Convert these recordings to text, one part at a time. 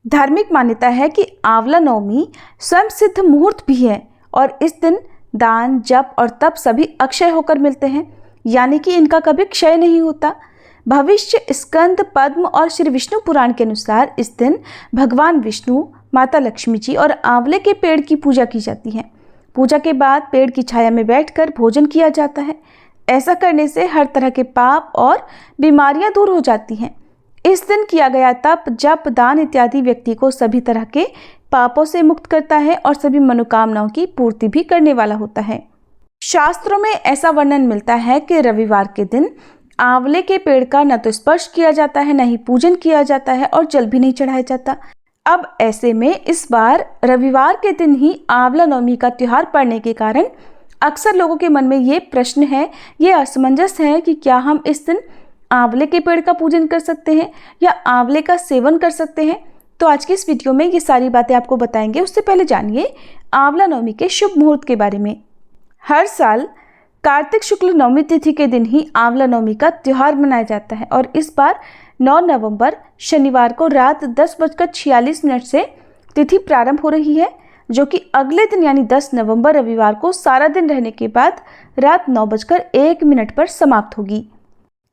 धार्मिक मान्यता है कि आंवला नवमी स्वयं सिद्ध मुहूर्त भी है और इस दिन दान, जप और तप सभी अक्षय होकर मिलते हैं, यानी कि इनका कभी क्षय नहीं होता। भविष्य, स्कंद, पद्म और श्री विष्णु पुराण के अनुसार इस दिन भगवान विष्णु, माता लक्ष्मी जी और आंवले के पेड़ की पूजा की जाती है। पूजा के बाद पेड़ की छाया में बैठकर भोजन किया जाता है। ऐसा करने से हर तरह के पाप और बीमारियां दूर हो जाती हैं। इस दिन किया गया तप, जप, दान इत्यादि व्यक्ति को सभी तरह के पापों से मुक्त करता है और सभी मनोकामनाओं की पूर्ति भी करने वाला होता है। शास्त्रों में ऐसा वर्णन मिलता है कि रविवार के दिन आंवले के पेड़ का न तो स्पर्श किया जाता है, न ही पूजन किया जाता है और जल भी नहीं चढ़ाया जाता। अब ऐसे में इस बार रविवार के दिन ही आंवला नवमी का त्योहार पड़ने के कारण अक्सर लोगों के मन में ये प्रश्न है, ये असमंजस है कि क्या हम इस दिन आंवले के पेड़ का पूजन कर सकते हैं या आंवले का सेवन कर सकते हैं। तो आज की इस वीडियो में ये सारी बातें आपको बताएंगे। उससे पहले जानिए आंवला नवमी के शुभ मुहूर्त के बारे में। हर साल कार्तिक शुक्ल नवमी तिथि के दिन ही आंवला नवमी का त्योहार मनाया जाता है और इस बार 9 नवंबर शनिवार को रात 10:46 से तिथि प्रारंभ हो रही है, जो कि अगले दिन यानी 10 नवंबर रविवार को सारा दिन रहने के बाद रात 9:01 पर समाप्त होगी।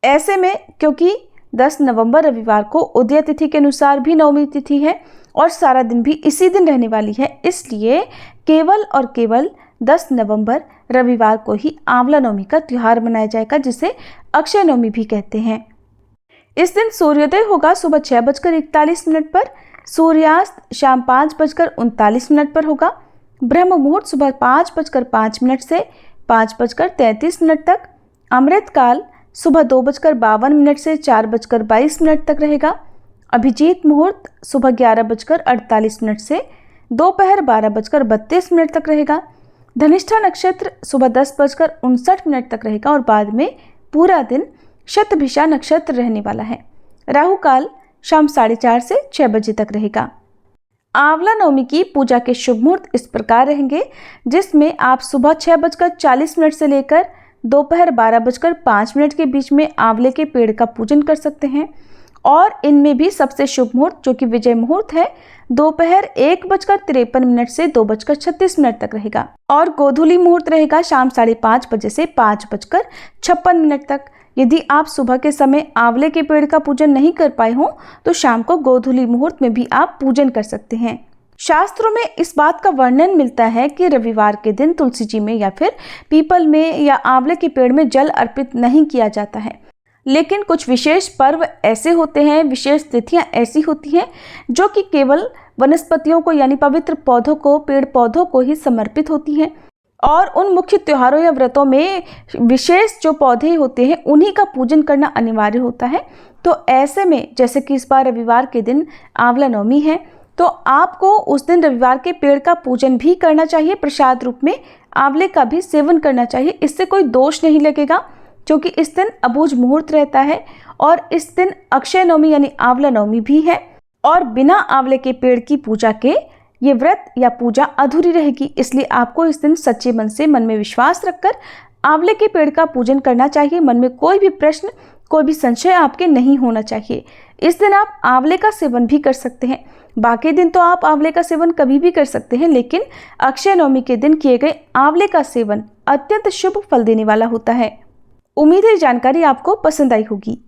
ऐसे में क्योंकि 10 नवंबर रविवार को उदय तिथि के अनुसार भी नवमी तिथि है और सारा दिन भी इसी दिन रहने वाली है, इसलिए केवल और केवल 10 नवंबर रविवार को ही आंवला नवमी का त्योहार मनाया जाएगा, जिसे अक्षय नवमी भी कहते हैं। इस दिन सूर्योदय होगा सुबह 6:41 पर, सूर्यास्त शाम 5:39 पर होगा। ब्रह्म मुहूर्त सुबह 5:05 से 5:33 तक। अमृत काल सुबह 2:52 से 4:22 तक रहेगा। अभिजीत मुहूर्त सुबह 11:48 से दोपहर 12:32 तक रहेगा। धनिष्ठा नक्षत्र सुबह 10:59 तक रहेगा और बाद में पूरा दिन शतभिषा नक्षत्र रहने वाला है। राहु काल शाम 4:30 से 6 बजे तक रहेगा। आंवला नवमी की पूजा के शुभ मुहूर्त इस प्रकार रहेंगे, जिसमें आप सुबह 6:40 से लेकर दोपहर 12:05 के बीच में आंवले के पेड़ का पूजन कर सकते हैं और इनमें भी सबसे शुभ मुहूर्त जो कि विजय मुहूर्त है, दोपहर 1:53 से 2:36 तक रहेगा और गोधूली मुहूर्त रहेगा शाम 5:30 बजे से 5:56 तक। यदि आप सुबह के समय आंवले के पेड़ का पूजन नहीं कर पाए हों तो शाम को गोधूली मुहूर्त में भी आप पूजन कर सकते हैं। शास्त्रों में इस बात का वर्णन मिलता है कि रविवार के दिन तुलसी जी में या फिर पीपल में या आंवले के पेड़ में जल अर्पित नहीं किया जाता है, लेकिन कुछ विशेष पर्व ऐसे होते हैं, विशेष तिथियां ऐसी होती हैं जो कि केवल वनस्पतियों को यानी पवित्र पौधों को, पेड़ पौधों को ही समर्पित होती हैं और उन मुख्य त्योहारों या व्रतों में विशेष जो पौधे होते हैं उन्हीं का पूजन करना अनिवार्य होता है। तो ऐसे में जैसे कि इस बार रविवार के दिन आंवला नवमी है, तो आपको उस दिन रविवार के पेड़ का पूजन भी करना चाहिए, प्रसाद रूप में आंवले का भी सेवन करना चाहिए। इससे कोई दोष नहीं लगेगा क्योंकि इस दिन अबूझ मुहूर्त रहता है और इस दिन अक्षय नवमी यानी आंवला नवमी भी है और बिना आंवले के पेड़ की पूजा के ये व्रत या पूजा अधूरी रहेगी। इसलिए आपको इस दिन सच्चे मन से, मन में विश्वास रखकर आंवले के पेड़ का पूजन करना चाहिए। मन में कोई भी प्रश्न, कोई भी संशय आपके नहीं होना चाहिए। इस दिन आप आंवले का सेवन भी कर सकते हैं। बाकी दिन तो आप आंवले का सेवन कभी भी कर सकते हैं, लेकिन अक्षय नवमी के दिन किए गए आंवले का सेवन अत्यंत शुभ फल देने वाला होता है। उम्मीद है जानकारी आपको पसंद आई होगी।